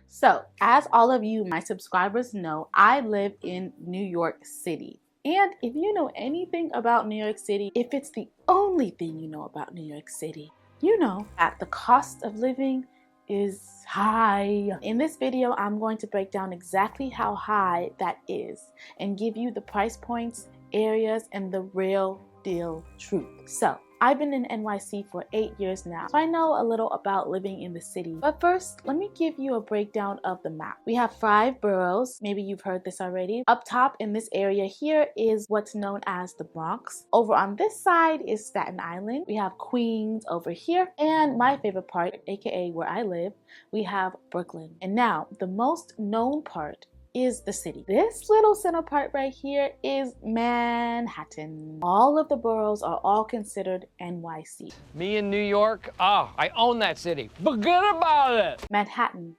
So, as all of you, my subscribers know, I live in New York City. And if you know anything about New York City, if it's the only thing you know about New York City, you know that the cost of living is high. In this video, I'm going to break down exactly how high that is and give you the price points, areas, and the real deal truth. So, I've been in NYC for 8 years now, so I know a little about living in the city. But first, let me give you a breakdown of the map. We have 5 boroughs. Maybe you've heard this already. Up top in this area here is what's known as the Bronx. Over on this side is Staten Island. We have Queens over here. And my favorite part, aka where I live, we have Brooklyn. And now, the most known part is the city. This little center part right here is Manhattan. All of the boroughs are all considered NYC. Me in New York, I own that city. Forget about it. Manhattan.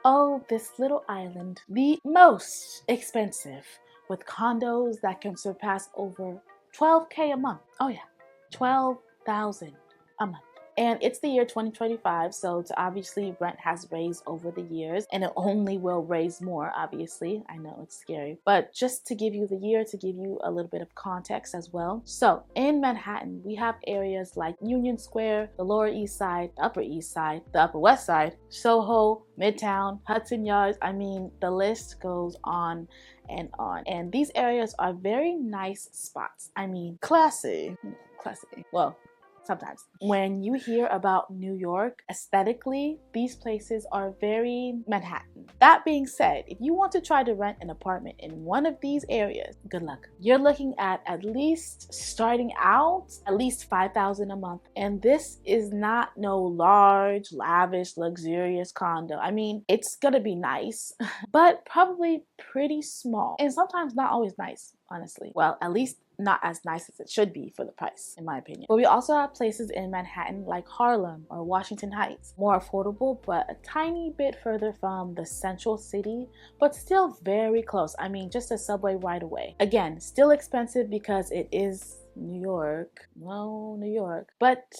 Oh, this little island. The most expensive, with condos that can surpass over $12,000 a month. Oh yeah, $12,000 a month. And it's the year 2025, so obviously rent has raised over the years, and it only will raise more, obviously. I know it's scary, but just to give you the year, to give you a little bit of context as well. So in Manhattan, we have areas like Union Square, the Lower East Side, the Upper East Side, the Upper West Side, Soho, Midtown, Hudson Yards. I mean, the list goes on and on. And these areas are very nice spots. I mean, classy. Well, sometimes. When you hear about New York, aesthetically, these places are very Manhattan. That being said, if you want to try to rent an apartment in one of these areas, good luck. You're looking at least starting out at least $5,000 a month. And this is not no large, lavish, luxurious condo. I mean, it's gonna be nice, but probably pretty small. And sometimes not always nice, honestly. Well, at least not as nice as it should be for the price, in my opinion. But we also have places in Manhattan like Harlem or Washington Heights, more affordable, but a tiny bit further from the central city, but still very close. I mean, just a subway right away. Again, still expensive because it is New York. Well, New York, but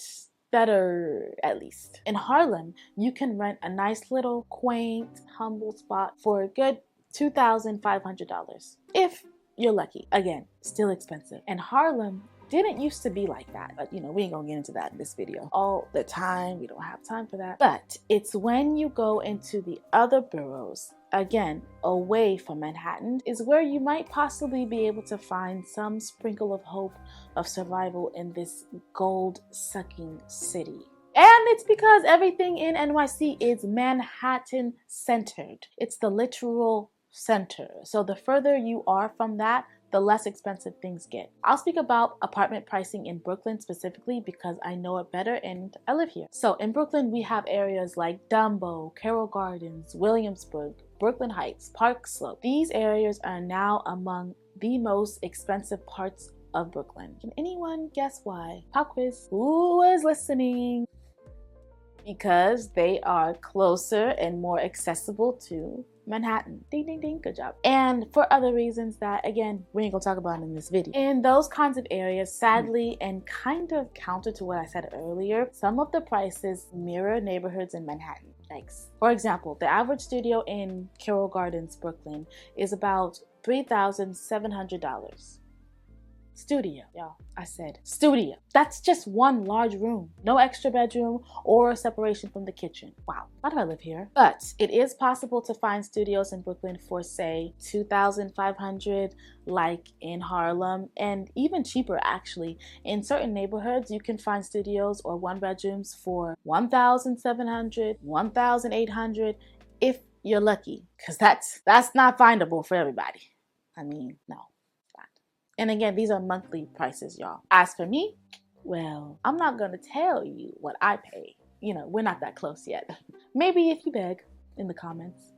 better at least. In Harlem, you can rent a nice little quaint, humble spot for a good $2,500 if you're lucky. Again, still expensive. And Harlem didn't used to be like that, but you know, we ain't gonna get into that in this video all the time. We don't have time for that. But it's when you go into the other boroughs, again, away from Manhattan, is where you might possibly be able to find some sprinkle of hope of survival in this gold-sucking city. And it's because everything in NYC is Manhattan centered. It's the literal center. So the further you are from that, the less expensive things get. I'll speak about apartment pricing in Brooklyn specifically because I know it better and I live here. So in Brooklyn, we have areas like Dumbo, Carroll Gardens, Williamsburg, Brooklyn Heights, Park Slope. These areas are now among the most expensive parts of Brooklyn. Can anyone guess why? Pop quiz. Who is listening? Because they are closer and more accessible to Manhattan. Ding, ding, ding. Good job. And for other reasons that, again, we ain't gonna talk about in this video. In those kinds of areas, sadly, and kind of counter to what I said earlier, some of the prices mirror neighborhoods in Manhattan. Yikes. For example, the average studio in Carroll Gardens, Brooklyn, is about $3,700. Studio, y'all. I said studio. That's just one large room. No extra bedroom or separation from the kitchen. Wow, why do I live here? But it is possible to find studios in Brooklyn for, say, $2,500, like in Harlem, and even cheaper, actually. In certain neighborhoods, you can find studios or one bedrooms for $1,700, $1,800, if you're lucky, because that's not findable for everybody. I mean, no. And again, these are monthly prices, y'all. As for me, well, I'm not gonna tell you what I pay. You know, we're not that close yet. Maybe if you beg in the comments.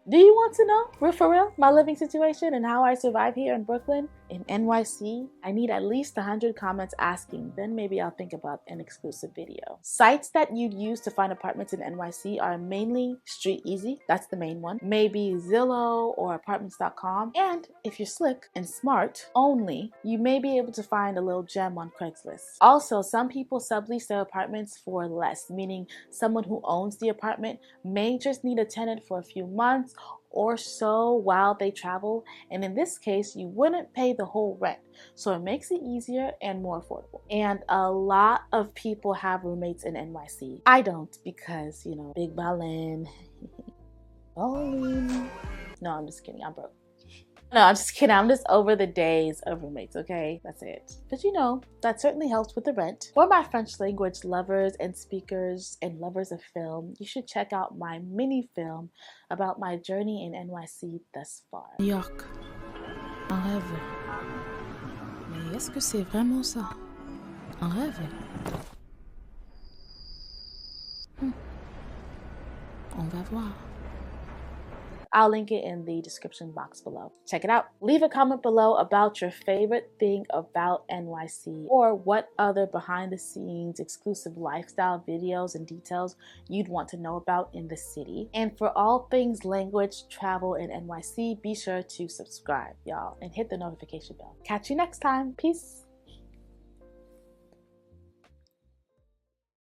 Do you want to know, for real, my living situation and how I survive here in Brooklyn? in NYC, I need at least 100 comments asking, then maybe I'll think about an exclusive video. Sites that you'd use to find apartments in NYC are mainly StreetEasy, that's the main one, maybe Zillow or apartments.com, and if you're slick and smart only, you may be able to find a little gem on Craigslist. Also, some people sublease their apartments for less, meaning someone who owns the apartment may just need a tenant for a few months or so while they travel, and in this case you wouldn't pay the whole rent, so it makes it easier and more affordable. And a lot of people have roommates in NYC. I don't, because you know, big ballin'. Ballin'. No, I'm just kidding, I'm broke. No, I'm just kidding. I'm just over the days of roommates, okay? That's it. But you know, that certainly helps with the rent. For my French language lovers and speakers and lovers of film, you should check out my mini film about my journey in NYC thus far. New York, un rêve. Mais est-ce que c'est vraiment ça? Un rêve? On va voir. I'll link it in the description box below. Check it out. Leave a comment below about your favorite thing about NYC, or what other behind the scenes exclusive lifestyle videos and details you'd want to know about in the city. And for all things language, travel, and NYC, be sure to subscribe, y'all, and hit the notification bell. Catch you next time. Peace.